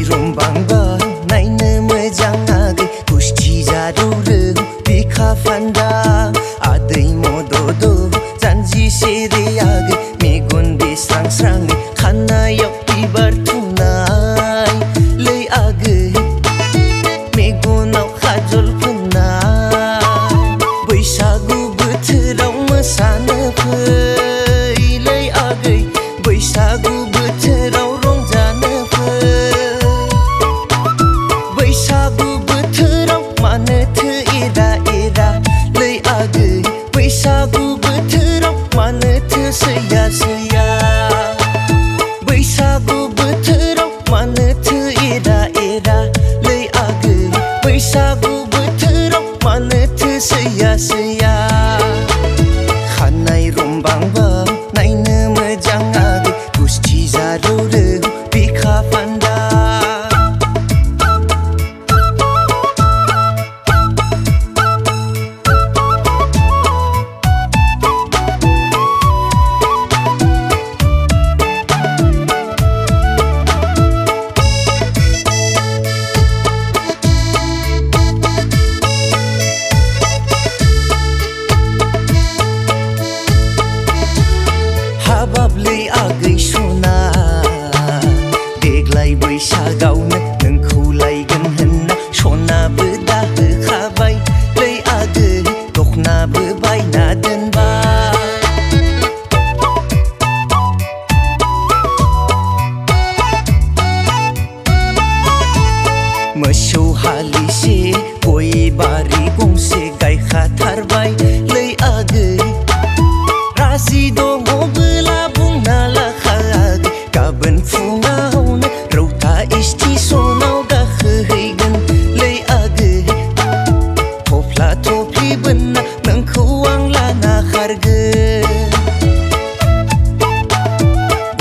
रोंबांबा नायनो मोजां आगै गुस्थि जादौरो बिखा फान्दा आदै मदद जानजि सेरे आगै मेगन बेस्रां स्राङै खानायाव बिबार थुनाय लै आगै मेगनाव खाजल फोननाय बैसागु बोथोराव मोसानो फै लै आगै बैसागु बोथोराव रंजानो फै बैसागु बोथोराव मानोथो एरा एरा लै आगै बैसागु बोथोराव मानोथो सैया सैया बैसागु बोथोराव मानोथो एरा एरा लै आगै बैसागु बोथोराव मानोथो सैया सैया खानाय रोंबांबा नायनो मोजां आगै गुस्थि जादौरो बिखा फान्दा हाबाबलै आगै सना देग्लाय बैसागावनो नोंखौ लायगोन होनना सनाबो दाहोखाबाय लै आगै दखनाबो बायना दोनबाय मोसौ हालिसे गय बारि गंसे गायखाथारबाय लै आगै राजि दङबोला बुंना लाखा आगै गाबोन फुङावनो रौता स्टेसनाव गाखोहैगोन लै आगै थफ्ला थफ्लि बोनना नोंखौ आं लाना खारगोन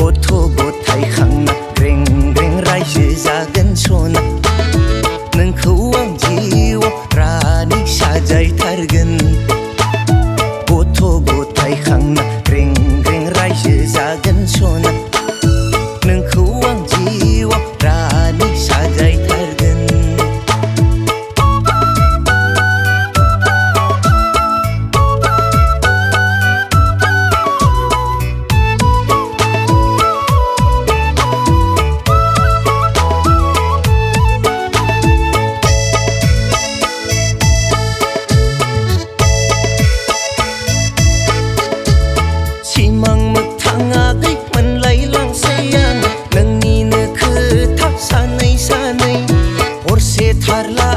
गथ' गथाय खांना ग्रें ग्रें रायजो जागोन सना नोंखौ आं जिउआव रानि साजायथारगोन गथ' गथाय खांना ग्रें ग्रें रायजो जागोन सना नोंखौ आं जिउआव रानि साजायथारगोन सिमां मोगथां आगै मोनलायलांसै आं नोंनिनो खोथा सानै सानै हरसे थारला